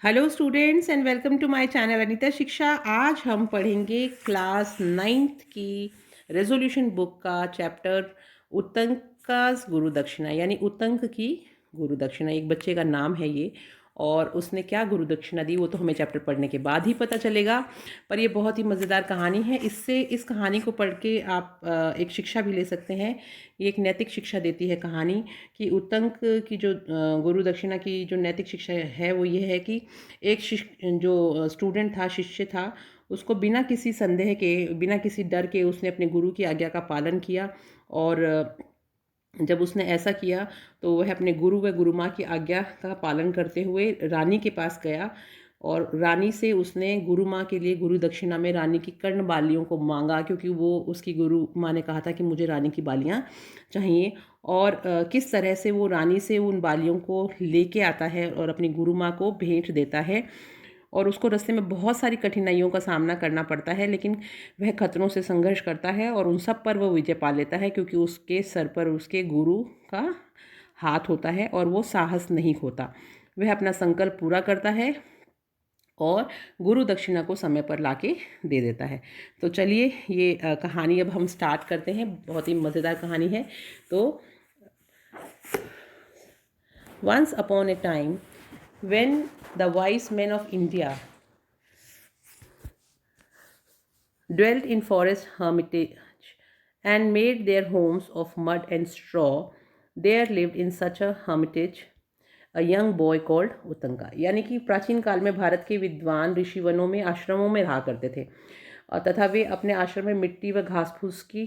Hello students and welcome to my channel Anita Shiksha. आज हम पढ़ेंगे क्लास 9th की रेजोल्यूशन बुक का चैप्टर उत्तंकास गुरु दक्षिणा, यानी उत्तंक की गुरु दक्षिणा। एक बच्चे का नाम है ये, और उसने क्या गुरु दक्षिणा दी वो तो हमें चैप्टर पढ़ने के बाद ही पता चलेगा। पर ये बहुत ही मज़ेदार कहानी है। इस कहानी को पढ़ के आप एक शिक्षा भी ले सकते हैं। ये एक नैतिक शिक्षा देती है कहानी कि उत्तंक की जो गुरु दक्षिणा की जो नैतिक शिक्षा है वो ये है कि एक जो स्टूडेंट था, शिष्य था, उसको बिना किसी संदेह के, बिना किसी डर के उसने अपने गुरु की आज्ञा का पालन किया। और जब उसने ऐसा किया तो वह अपने गुरु व गुरु माँ की आज्ञा का पालन करते हुए रानी के पास गया, और रानी से उसने गुरु माँ के लिए गुरु दक्षिणा में रानी की कर्ण बालियों को मांगा, क्योंकि वो उसकी गुरु माँ ने कहा था कि मुझे रानी की बालियाँ चाहिए। और किस तरह से वो रानी से उन बालियों को लेके आता है और अपनी गुरु माँ को भेंट देता है। और उसको रास्ते में बहुत सारी कठिनाइयों का सामना करना पड़ता है, लेकिन वह खतरों से संघर्ष करता है और उन सब पर वो विजय पा लेता है, क्योंकि उसके सर पर उसके गुरु का हाथ होता है और वो साहस नहीं खोता। वह अपना संकल्प पूरा करता है और गुरु दक्षिणा को समय पर लाके दे देता है। तो चलिए ये कहानी अब हम स्टार्ट करते हैं। बहुत ही मज़ेदार कहानी है। तो once upon a time when the wise men of India dwelt in forest hermitage and made their homes of mud and straw, there lived in such a hermitage a young boy called उत्तंका। यानी कि प्राचीन काल में भारत के विद्वान ऋषि वनों में, आश्रमों में रहा करते थे, और तथा वे अपने आश्रम में मिट्टी व घास फूस की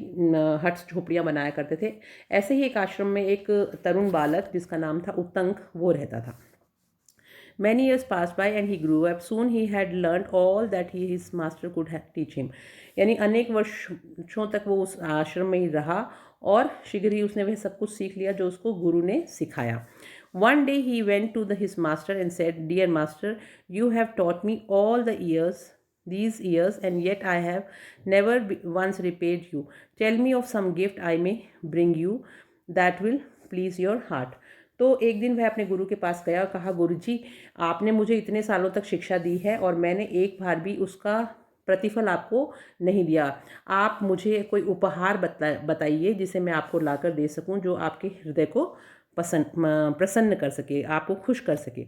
हट्स झोपड़ियाँ बनाया करते थे। ऐसे ही एक आश्रम में एक तरुण बालक जिसका नाम था उत्तंक, वो रहता था। Many years passed by and he grew up. Soon he had learned all that his master could teach him. यानी अनेक वर्षों तक वो उस आश्रम में ही रहा और शीघ्र ही उसने वह सब कुछ सीख लिया जो उसको गुरु ने सिखाया। One day he went to his master and said, "Dear master, you have taught me all these years, and yet I have never once repaid you. Tell me of some gift I may bring you that will please your heart." तो एक दिन वह अपने गुरु के पास गया और कहा, गुरु जी, आपने मुझे इतने सालों तक शिक्षा दी है और मैंने एक बार भी उसका प्रतिफल आपको नहीं दिया। आप मुझे कोई उपहार बताइए जिसे मैं आपको लाकर दे सकूं, जो आपके हृदय को प्रसन्न कर सके, आपको खुश कर सके।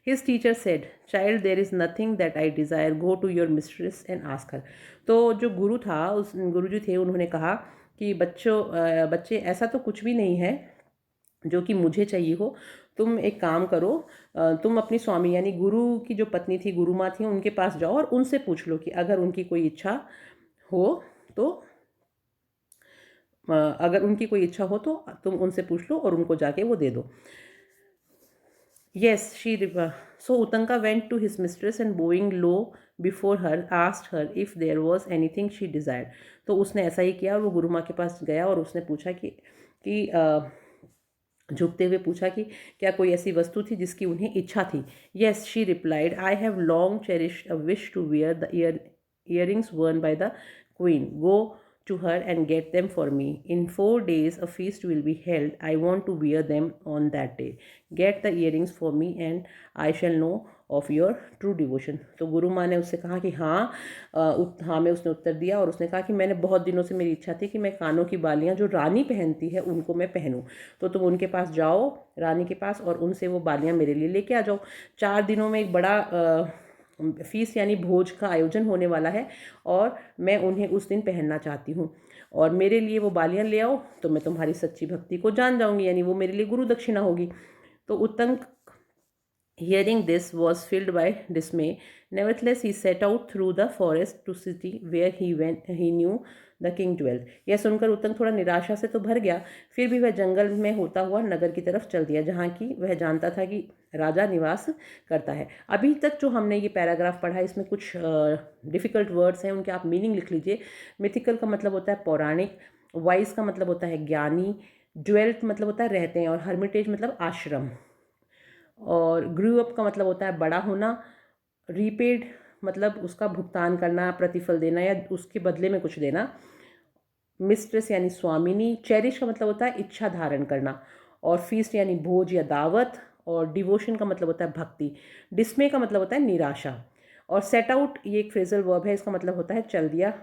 His teacher said, child, there is nothing that I desire, go to your mistress and ask her. तो जो गुरु था, उस गुरु जी थे, उन्होंने कहा कि बच्चे, ऐसा तो कुछ भी नहीं है जो कि मुझे चाहिए हो। तुम एक काम करो, तुम अपनी स्वामी यानी गुरु की जो पत्नी थी, गुरु माँ थी, उनके पास जाओ और उनसे पूछ लो कि अगर उनकी कोई इच्छा हो तो तुम उनसे पूछ लो और उनको जाके वो दे दो। Yes, so Utanka went to his mistress and bowing low before her asked her if there was anything she desired. तो उसने ऐसा ही किया और वो गुरु माँ के पास गया और उसने पूछा झुकते हुए पूछा कि क्या कोई ऐसी वस्तु थी जिसकी उन्हें इच्छा थी। Yes, she replied, I have long cherished a wish to wear the earrings worn by the queen. Go to her and get them for me. In 4 days a feast will be held. I want to wear them on that day. Get the earrings for me and I shall know of your true devotion. तो गुरु माँ ने उससे कहा कि हाँ में उसने उत्तर दिया, और उसने कहा कि मैंने बहुत दिनों से मेरी इच्छा थी कि मैं कानों की बालियाँ जो रानी पहनती है उनको मैं पहनूं। तो तुम उनके पास जाओ, रानी के पास, और उनसे वो बालियाँ मेरे लिए लेके आ जाओ। 4 दिनों में एक बड़ा फीस यानी भोज का आयोजन होने वाला है और मैं उन्हें उस दिन पहनना चाहती हूँ, और मेरे लिए वो बालियाँ ले आओ तो मैं तुम्हारी सच्ची भक्ति को जान जाऊँगी, यानी वो मेरे लिए गुरु दक्षिणा होगी। तो Uttanka hearing this was filled by dismay. Nevertheless he set out through the forest to city where he knew the king dwelt. यह सुनकर उत्तंक थोड़ा निराशा से तो भर गया, फिर भी वह जंगल में होता हुआ नगर की तरफ चल दिया, जहाँ की वह जानता था कि राजा निवास करता है। अभी तक जो हमने ये पैराग्राफ पढ़ा है, इसमें कुछ डिफ़िकल्ट वर्ड्स हैं, उनके आप मीनिंग लिख लीजिए। मिथिकल का मतलब होता है पौराणिक, वाइज का मतलब होता है ज्ञानी, ड्वेल्ट मतलब होता है रहते हैं, और हर्मिटेज मतलब आश्रम, और ग्रू अप का मतलब होता है बड़ा होना, रीपेड मतलब उसका भुगतान करना, प्रतिफल देना या उसके बदले में कुछ देना, मिस्ट्रेस यानी स्वामिनी, चेरिश का मतलब होता है इच्छा धारण करना, और फीस्ट यानी भोज या दावत, और डिवोशन का मतलब होता है भक्ति, डिस्मे का मतलब होता है निराशा, और सेट आउट ये एक फ्रेजल वर्ब है, इसका मतलब होता है चल दिया,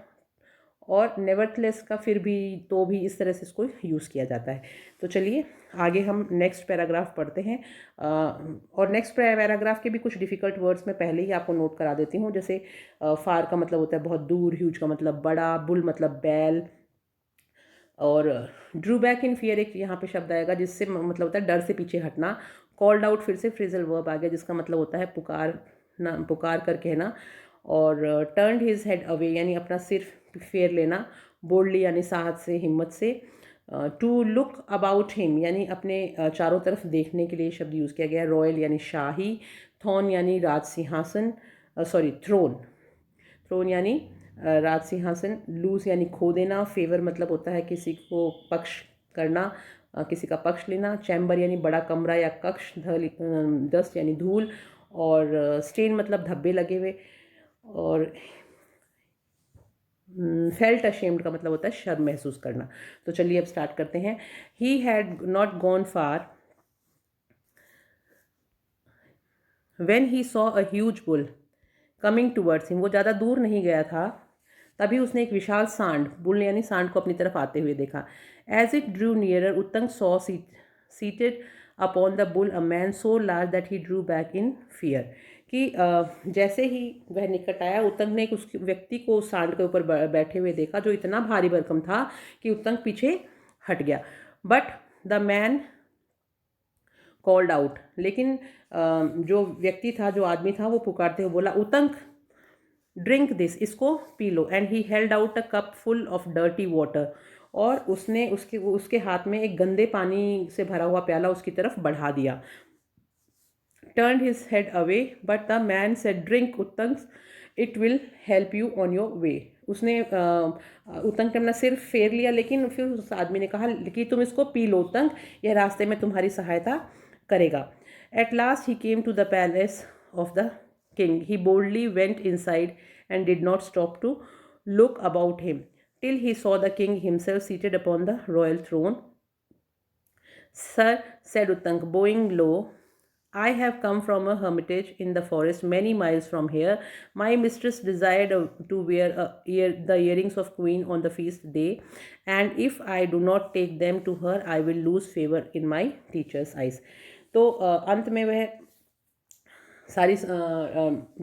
और नेवरथलेस का फिर भी, तो भी, इस तरह से इसको यूज़ किया जाता है। तो चलिए आगे हम नेक्स्ट पैराग्राफ पढ़ते हैं। और नेक्स्ट पैराग्राफ के भी कुछ डिफ़िकल्ट वर्ड्स मैं पहले ही आपको नोट करा देती हूँ। जैसे फार का मतलब होता है बहुत दूर, ह्यूज का मतलब बड़ा, बुल मतलब बैल, और ड्रू बैक इन फियर एक यहाँ पे शब्द आएगा जिससे मतलब होता है डर से पीछे hटना। कॉल्ड आउट फिर से फ्रेजल वर्ब आ गया जिसका मतलब होता है पुकार कर कहना। और टर्न्ड हिज हेड अवे यानी अपना सिर फेर लेना। बोल्डली यानी साहस से, हिम्मत से। टू लुक अबाउट हिम यानी अपने चारों तरफ देखने के लिए शब्द यूज़ किया गया। रॉयल यानी शाही। थ्रोन यानी राज सिंहासन, सॉरी थ्रोन, थ्रोन यानी राज सिंहासन। लूज यानी खो देना। फेवर मतलब होता है किसी को पक्ष करना, किसी का पक्ष लेना। चैम्बर यानी बड़ा कमरा या कक्ष। डस्ट यानी धूल, और स्टेन मतलब धब्बे लगे हुए। और फेल्ट अशेम्ड का मतलब होता है शर्म महसूस करना। तो चलिए अब स्टार्ट करते हैं। He had not gone far when he saw a huge bull coming towards him. वो ज़्यादा दूर नहीं गया था, तभी उसने एक विशाल सांड, बुल यानी सांड को अपनी तरफ आते हुए देखा। As it drew nearer Uttang saw seated upon the bull a man so large that he drew back in fear. कि जैसे ही वह निकट आया, उत्तंग ने उस व्यक्ति को उस सांड के ऊपर बैठे हुए देखा जो इतना भारी भरकम था कि उत्तंग पीछे हट गया। But the man called out, लेकिन जो व्यक्ति था, जो आदमी था, वो पुकारते हुए बोला, उत्तंग ड्रिंक दिस, इसको P low. And he held out a cup full of dirty water, और उसने उसके हाथ में एक गंदे पानी से भरा हुआ प्याला उसकी तरफ बढ़ा दिया। turned his head away, but the man said, drink उत्तंग, it will help you on your way। उसने उत्तंग ने अपना सिर फेर लिया, लेकिन फिर उस आदमी ने कहा कि तुम इसको पी लो उत्तंग, यह रास्ते में तुम्हारी सहायता करेगा। At last he came to the palace of the king. He boldly went inside and did not stop to look about him till he saw the king himself seated upon the royal throne. Sir, said Uttank, bowing low, I have come from a hermitage in the forest many miles from here. My mistress desired to wear the earrings of queen on the feast day, and if I do not take them to her, I will lose favor in my teacher's eyes. तो अंत में वह सारी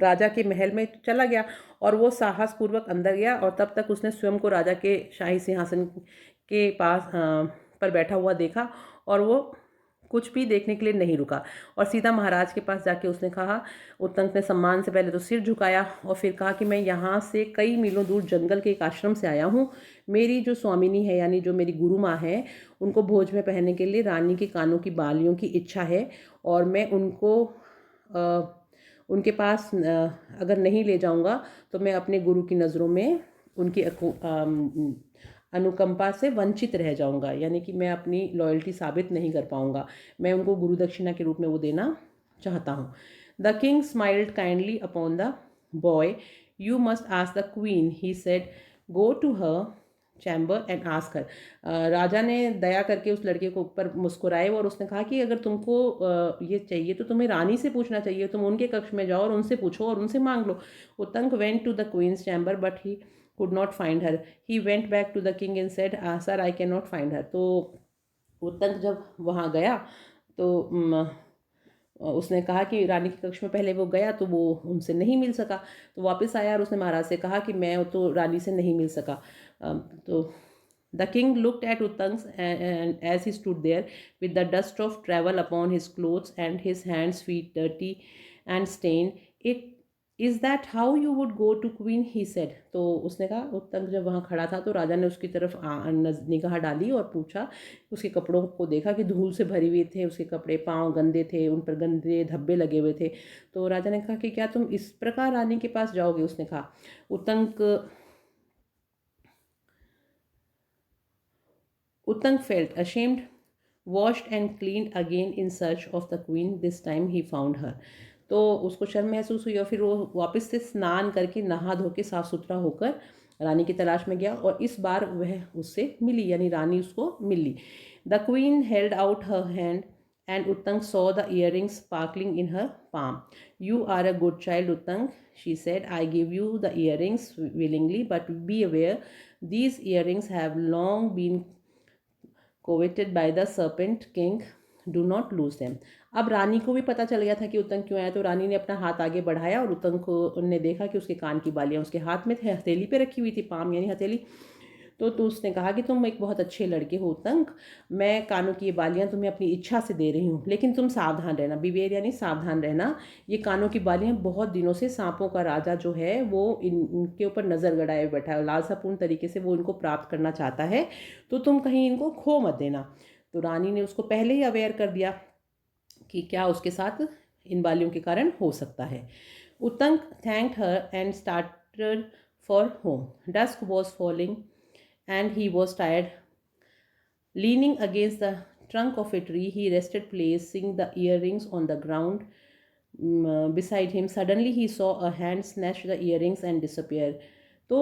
राजा के महल में चला गया, और वो साहस पूर्वक अंदर गया, और तब तक उसने स्वयं को राजा के शाही सिंहासन के पास पर बैठा हुआ देखा, और वो कुछ भी देखने के लिए नहीं रुका, और सीधा महाराज के पास जाके उसने कहा, उत्तंक ने सम्मान से पहले तो सिर झुकाया और फिर कहा कि मैं यहाँ से कई मीलों दूर जंगल के एक आश्रम से आया हूँ। मेरी जो स्वामिनी है, यानी जो मेरी गुरु माँ है, उनको भोज में पहनने के लिए रानी के कानों की बालियों की इच्छा है, और मैं उनको उनके पास अगर नहीं ले जाऊंगा तो मैं अपने गुरु की नज़रों में उनकी अनुकंपा से वंचित रह जाऊंगा, यानी कि मैं अपनी लॉयल्टी साबित नहीं कर पाऊंगा। मैं उनको गुरु दक्षिणा के रूप में वो देना चाहता हूँ। The king smiled kindly upon the boy. You must ask the queen, he said, go to her chamber and ask her. राजा ने दया करके उस लड़के को ऊपर मुस्कुराए, और उसने कहा कि अगर तुमको ये चाहिए तो तुम्हें रानी से पूछना चाहिए, तुम उनके कक्ष में जाओ और उनसे पूछो और उनसे मांग लो। Uttank went to the queen's chamber but he could not find her. He went back to the king and said, sir, I cannot find her. तो उत्तंक जब वहाँ गया तो उसने कहा कि रानी के कक्ष में पहले वो गया तो वो उनसे नहीं मिल सका, तो वापस आया और उसने महाराज से कहा कि मैं तो रानी से नहीं मिल सका। तो the king looked at Uttanka and as he stood there with the dust of travel upon his clothes and his hands feet dirty and stained, it is that how you would go to queen, he said. तो उसने कहा, उत्तंक जब वहाँ खड़ा था तो राजा ने उसकी तरफ निगाह डाली और पूछा, उसके कपड़ों को देखा कि धूल से भरी हुई थे उसके कपड़े, पाँव गंदे थे, उन पर गंदे धब्बे लगे हुए थे। तो राजा ने कहा कि क्या तुम इस प्रकार रानी के पास जाओगे? उसने कहा, Uttanka felt ashamed, washed and cleaned again in search of the queen, this time he found her. तो उसको शर्म महसूस हुई और फिर वो वापस से स्नान करके नहा धो के साफ सुथरा होकर रानी की तलाश में गया, और इस बार वह उससे मिली, यानी रानी उसको मिली। The queen held out her hand and Uttang saw the earrings sparkling in her palm. You are a good child, Uttang, she said. I give you the earrings willingly, but be aware, these earrings have long been coveted by the serpent king. Do not lose them. अब रानी को भी पता चल गया था कि उतंग क्यों आया, तो रानी ने अपना हाथ आगे बढ़ाया और उतंग को ने देखा कि उसके कान की बालियां उसके हाथ में थे, हथेली पे रखी हुई थी, पाम यानी हथेली. तो उसने कहा कि तुम एक बहुत अच्छे लड़के हो उतंग, मैं कानों की ये बालियां तुम्हें अपनी इच्छा से दे रही हूँ, लेकिन तुम सावधान रहना. बिवेर यानी सावधान रहना. ये कानों की बालियां बहुत दिनों से सांपों का राजा जो है वो इनके ऊपर नज़र गड़ाए बैठा है, लालसापूर्ण तरीके से वो इनको प्राप्त करना चाहता है, तो तुम कहीं इनको खो मत देना. तो रानी ने उसको पहले ही अवेयर कर दिया कि क्या उसके साथ इन बालियों के कारण हो सकता है. Uttang thanked her and started for home. Dusk was falling and he was tired. Leaning against the trunk of a tree, he rested, placing the earrings on the ground beside him. Suddenly, he saw a hand snatch the earrings and disappear. तो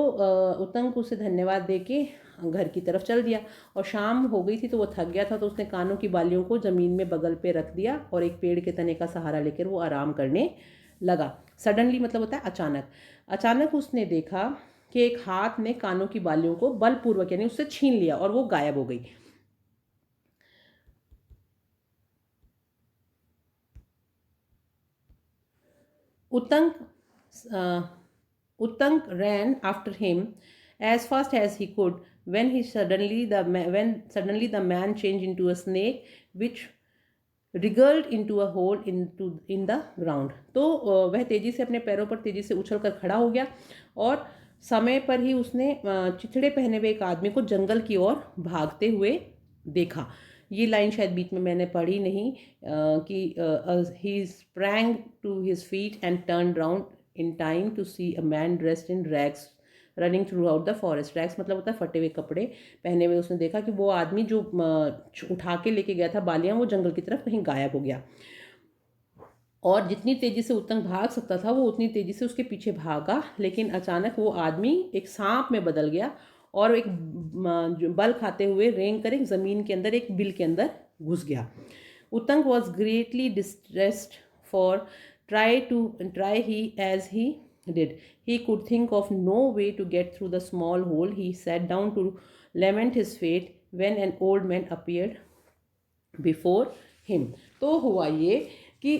उतंग को उसे धन्यवाद दे के घर की तरफ चल दिया, और शाम हो गई थी तो वो थक गया था, तो उसने कानों की बालियों को ज़मीन में बगल पे रख दिया और एक पेड़ के तने का सहारा लेकर वो आराम करने लगा. सडनली मतलब होता है अचानक. अचानक उसने देखा कि एक हाथ ने कानों की बालियों को बलपूर्वक यानी उससे छीन लिया और वो गायब हो गई. उतंग Uttang ran after him as fast as he could when suddenly the man changed into a snake which wriggled into a hole in the ground. तो वह तेजी से अपने पैरों पर तेजी से उछलकर खड़ा हो गया और समय पर ही उसने चिथड़े पहने हुए एक आदमी को जंगल की ओर भागते हुए देखा. ये लाइन शायद बीच में मैंने पढ़ी नहीं कि ही sprang to his feet and turned round in time to see a man dressed in rags running throughout the forest. rags मतलब होता है फटे हुए कपड़े पहने हुए. उसने देखा कि वो आदमी जो उठा के लेके गया था बालियां, वो जंगल की तरफ कहीं गायब हो गया, और जितनी तेजी से उतंग भाग सकता था वो उतनी तेजी से उसके पीछे भागा, लेकिन अचानक वो आदमी एक सांप में बदल गया और एक बल खाते हुए रेंग कर एक ज़मीन के अंदर एक बिल के अंदर घुस गया. Uttang was greatly distressed for try he as he did. He could think of no way to get through the small hole. He sat down to lament his fate when an old man appeared before him. तो हुआ ये कि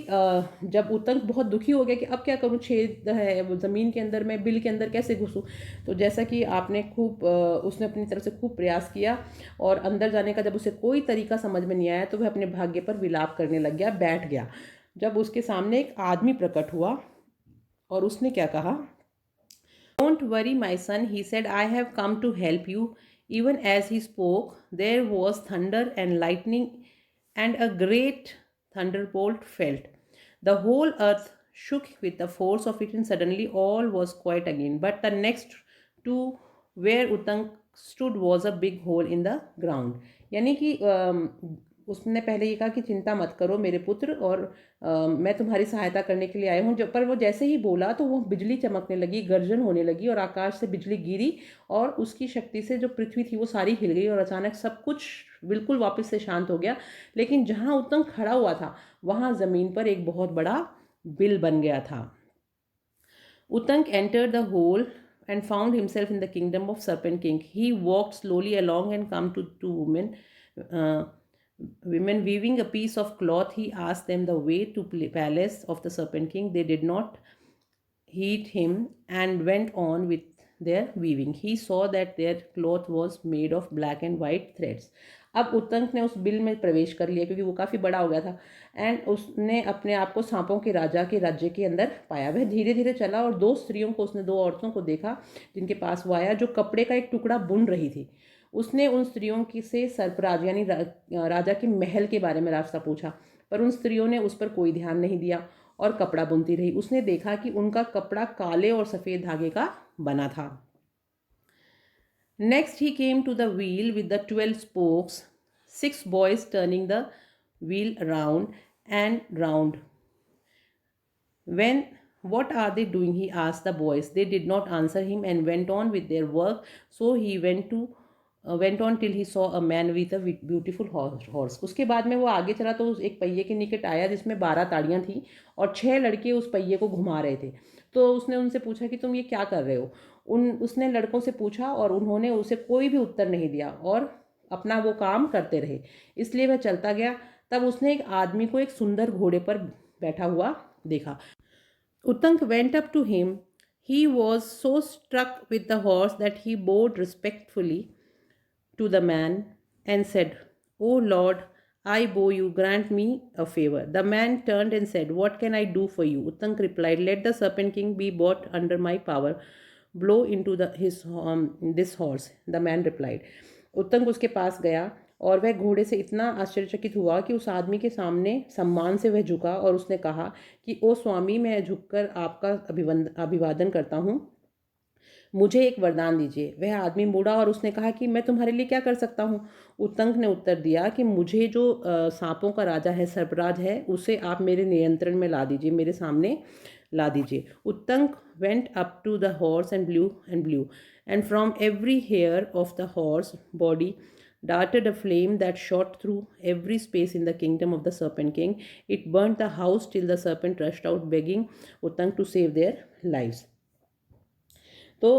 जब उतंग बहुत दुखी हो गया कि अब क्या करूँ, छेद है वो ज़मीन के अंदर, मैं बिल के अंदर कैसे घुसूँ. तो जैसा कि आपने उसने अपनी तरफ से खूब प्रयास किया और अंदर जाने का जब उसे कोई तरीका समझ में नहीं आया तो वह अपने भाग्य पर विलाप करने लग गया, बैठ गया. जब उसके सामने एक आदमी प्रकट हुआ और उसने क्या कहा, don't worry my son, he said, I have come to help you. Even as he spoke there was thunder and lightning and a great thunderbolt felt. The whole earth shook with the force of it, and suddenly all was quiet again. But the next to where Uttang stood was a big hole in the ground. यानी कि उसने पहले ये कहा कि चिंता मत करो मेरे पुत्र, और मैं तुम्हारी सहायता करने के लिए आया हूँ. जब पर वो जैसे ही बोला तो वो बिजली चमकने लगी, गर्जन होने लगी और आकाश से बिजली गिरी और उसकी शक्ति से जो पृथ्वी थी वो सारी हिल गई और अचानक सब कुछ बिल्कुल वापस से शांत हो गया. लेकिन जहाँ उतंग खड़ा हुआ था वहाँ ज़मीन पर एक बहुत बड़ा बिल बन गया था. Uttang entered the hole and found himself in the kingdom of Serpent King. He walked slowly along and come to two women weaving a piece of cloth. He asked them the way to palace of the Serpent King. They did not heed him and went on with their weaving. He saw that their cloth was made of black and white threads. अब उतंक ने उस bill में प्रवेश कर लिया क्योंकि वो काफ़ी बड़ा हो गया था, एंड उसने अपने आप को सांपों के राजा के राज्य के अंदर पाया. वह धीरे धीरे चला और दो औरतों को देखा जिनके पास वो आया, जो कपड़े का एक टुकड़ा बुन रही थी. उसने उन स्त्रियों की से सरफराज यानी राजा के महल के बारे में रास्ता पूछा, पर उन स्त्रियों ने उस पर कोई ध्यान नहीं दिया और कपड़ा बुनती रही. उसने देखा कि उनका कपड़ा काले और सफ़ेद धागे का बना था. Next he came to the wheel with the 12 spokes, 6 boys turning the wheel round and round. What are they doing? He asked the boys. They did not answer him and went on with their work. So he went to went on till he saw a man with a beautiful horse. उसके बाद में वो आगे चला तो उस एक पहिए के निकट आया जिसमें 12 ताड़ियाँ थीं और 6 लड़के उस पहिए को घुमा रहे थे। तो उसने उनसे पूछा कि तुम ये क्या कर रहे हो। उसने लड़कों से पूछा और उन्होंने उसे कोई भी उत्तर नहीं दिया और अपना वो काम करते रहे। इसलिए वह चलता गया। तब उसने एक आदमी को एक सुंदर घोड़े पर बैठा हुआ देखा। Uttank went up to him. He was so struck with the horse that he bowed respectfully to the man and said, O Lord, I bow you, grant me a favor. The man turned and said, What can I do for you? Uttank replied, Let the serpent king be brought under my power. Blow into this horse. The man replied. Uttanka उसके पास गया और वह घोड़े से इतना आश्चर्यचकित हुआ कि उस आदमी के सामने सम्मान से वह झुका और उसने कहा कि ओ स्वामी, मैं झुककर आपका अभिवादन करता हूँ, मुझे एक वरदान दीजिए। वह आदमी मुड़ा और उसने कहा कि मैं तुम्हारे लिए क्या कर सकता हूँ। उत्तंक ने उत्तर दिया कि मुझे जो सांपों का राजा है, सर्पराज है, उसे आप मेरे नियंत्रण में ला दीजिए, मेरे सामने ला दीजिए। Uttanka went up to the horse and blew and from every hair of the horse body darted a flame that shot through every space in the kingdom of the Serpent King. It burnt the house till the serpent rushed out begging Uttank to save their lives. तो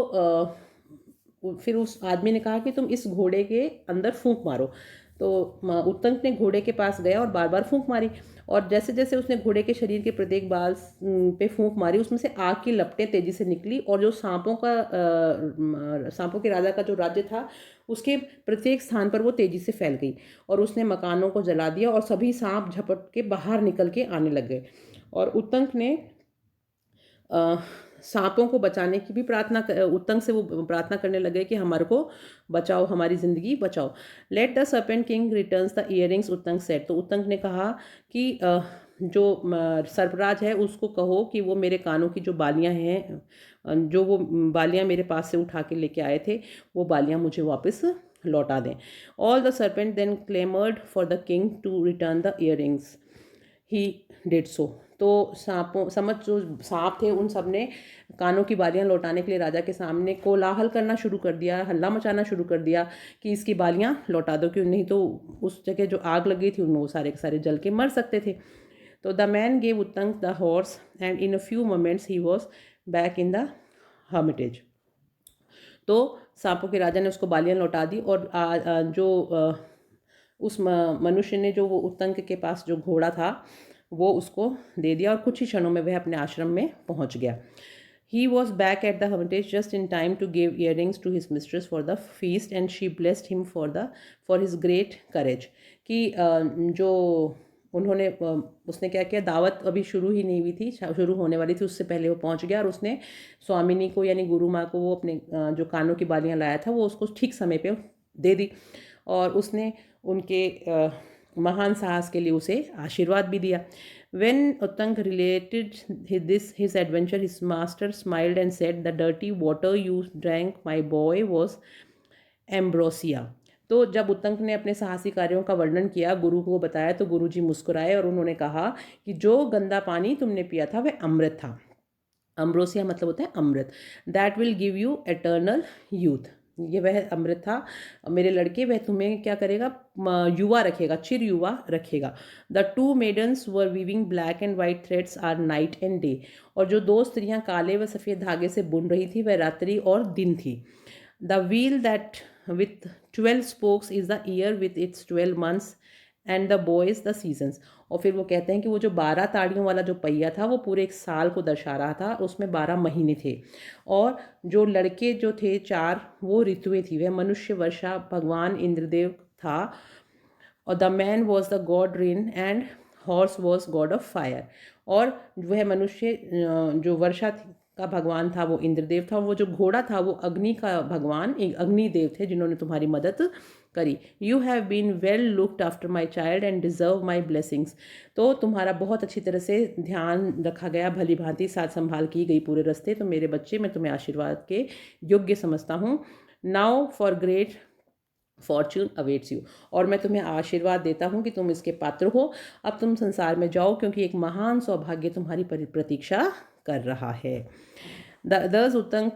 फिर उस आदमी ने कहा कि तुम इस घोड़े के अंदर फूंक मारो। तो उत्तंक ने घोड़े के पास गया और बार बार फूंक मारी और जैसे जैसे उसने घोड़े के शरीर के प्रत्येक बाल पे फूंक मारी, उसमें से आग की लपटें तेजी से निकली और जो सांपों के राजा का जो राज्य था उसके प्रत्येक स्थान पर वो तेजी से फैल गई और उसने मकानों को जला दिया और सभी सांप झपट के बाहर निकल के आने लग गए। और उत्तंक ने सांपों को बचाने की भी उत्तंक से वो प्रार्थना करने लगे कि हमारे को बचाओ, हमारी ज़िंदगी बचाओ। Let the serpent king returns the earrings, Uttanka said. तो उत्तंक ने कहा कि जो सर्पराज है उसको कहो कि वो मेरे कानों की जो बालियां हैं, जो वो बालियां मेरे पास से उठा के लेके आए थे, वो बालियां मुझे वापस लौटा दें। All the serpent then clamoured for the king to return the earrings. He did so. तो जो सांप थे उन सब ने कानों की बालियां लौटाने के लिए राजा के सामने कोलाहल करना शुरू कर दिया, हल्ला मचाना शुरू कर दिया कि इसकी बालियां लौटा दो, क्यों नहीं तो उस जगह जो आग लगी थी उनमें वो सारे के सारे जल के मर सकते थे। तो the man gave Uttanka the horse and in a few moments he was back in the Hermitage. तो सांपों के राजा ने उसको बालियां लौटा दी और उस मनुष्य ने जो वो उत्तंक के पास जो घोड़ा था वो उसको दे दिया और कुछ ही क्षणों में वह अपने आश्रम में पहुंच गया। He was back at the hermitage just in time to give earrings to his mistress for the feast and she blessed him for his great courage। कि जो उन्होंने उसने क्या किया, दावत अभी शुरू ही नहीं हुई थी, शुरू होने वाली थी, उससे पहले वो पहुंच गया और उसने स्वामिनी को यानी गुरु माँ को वो अपने जो कानों की बालियाँ लाया था वो उसको ठीक समय पे दे दी और उसने उनके महान साहस के लिए उसे आशीर्वाद भी दिया। When Uttank related his adventure, his master smiled and said, "The dirty water you drank, my boy, was ambrosia." तो जब उत्तंक ने अपने साहसी कार्यों का वर्णन किया, गुरु को बताया, तो गुरु जी मुस्कुराए और उन्होंने कहा कि जो गंदा पानी तुमने पिया था वह अमृत था। अम्ब्रोसिया मतलब होता है अमृत। That will give you eternal youth. ये वह अमृत था मेरे लड़के, वह तुम्हें क्या करेगा, युवा रखेगा, चिर युवा रखेगा। The two maidens were weaving black and white threads are night and day. और जो दो स्त्रियां काले व सफ़ेद धागे से बुन रही थी वह रात्रि और दिन थी। The wheel that with 12 spokes is the year with its 12 months and the boys the seasons. और फिर वो कहते हैं कि वो जो 12 ताड़ियों वाला जो पहिया था वो पूरे एक साल को दर्शा रहा था, उसमें 12 महीने थे। और जो लड़के जो थे 4 वो ऋतुएं थी, वह मनुष्य वर्षा भगवान इंद्रदेव था और the man was the God rain and horse was God of fire. और वह मनुष्य जो वर्षा का भगवान था वो इंद्रदेव था, वो जो घोड़ा था वो अग्नि का भगवान अग्निदेव थे जिन्होंने तुम्हारी मदद करी। You have been well looked after my child and deserve my blessings. तो तुम्हारा बहुत अच्छी तरह से ध्यान रखा गया, भली भांति साथ संभाल की गई पूरे रास्ते, तो मेरे बच्चे मैं तुम्हें आशीर्वाद के योग्य समझता हूँ। Now for great Fortune awaits you. और मैं तुम्हें आशीर्वाद देता हूँ कि तुम इसके पात्र हो। अब तुम संसार में जाओ क्योंकि एक महान सौभाग्य तुम्हारी प्रतीक्षा कर रहा है। Thus Uttank,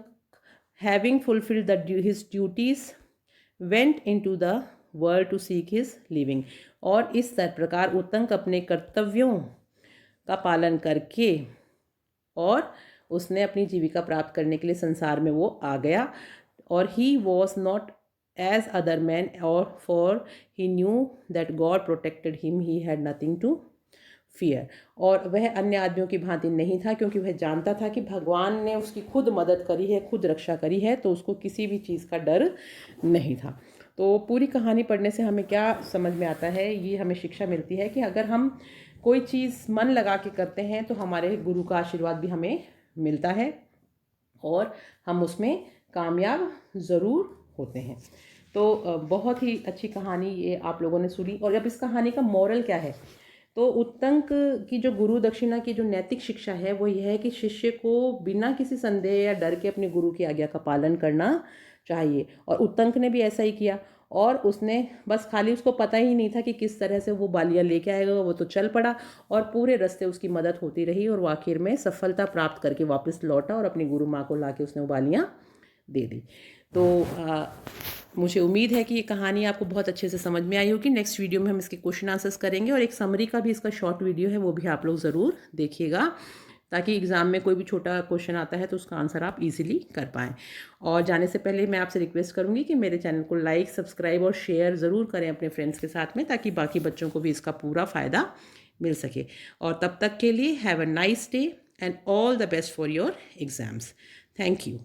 having fulfilled his duties went into the world to seek his living. और इस प्रकार उत्तंक अपने कर्तव्यों का पालन करके और उसने अपनी जीविका प्राप्त करने के लिए संसार में वो आ गया। और he was not as other man और for he knew that god protected him, he had nothing to fear. और वह अन्य आदमियों की भांति नहीं था, क्योंकि वह जानता था कि भगवान ने उसकी खुद मदद करी है, खुद रक्षा करी है, तो उसको किसी भी चीज़ का डर नहीं था। तो पूरी कहानी पढ़ने से हमें क्या समझ में आता है, ये हमें शिक्षा मिलती है कि अगर हम कोई चीज़ मन लगा के करते हैं तो हमारे गुरु का आशीर्वाद भी हमें मिलता है और हम उसमें कामयाब ज़रूर होते हैं। तो बहुत ही अच्छी कहानी ये आप लोगों ने सुनी। और अब इस कहानी का मॉरल क्या है, तो उत्तंक की जो गुरु दक्षिणा की जो नैतिक शिक्षा है वो यह है कि शिष्य को बिना किसी संदेह या डर के अपने गुरु की आज्ञा का पालन करना चाहिए। और उत्तंक ने भी ऐसा ही किया, और उसने बस खाली उसको पता ही नहीं था कि किस तरह से वो बालियाँ लेके आएगा, वो तो चल पड़ा और पूरे रास्ते उसकी मदद होती रही और वो आखिर में सफलता प्राप्त करके वापस लौटा और अपनी गुरु माँ को लाके उसने वो बालियाँ दे दी। तो मुझे उम्मीद है कि ये कहानी आपको बहुत अच्छे से समझ में आई होगी। नेक्स्ट वीडियो में हम इसके क्वेश्चन आंसर्स करेंगे और एक समरी का भी इसका शॉर्ट वीडियो है, वो भी आप लोग ज़रूर देखिएगा, ताकि एग्ज़ाम में कोई भी छोटा क्वेश्चन आता है तो उसका आंसर आप इजीली कर पाएँ। और जाने से पहले मैं आपसे रिक्वेस्ट करूँगी कि मेरे चैनल को लाइक, सब्सक्राइब और शेयर ज़रूर करें अपने फ्रेंड्स के साथ में, ताकि बाकी बच्चों को भी इसका पूरा फ़ायदा मिल सके। और तब तक के लिए have a nice day and all the best for your exams. Thank you.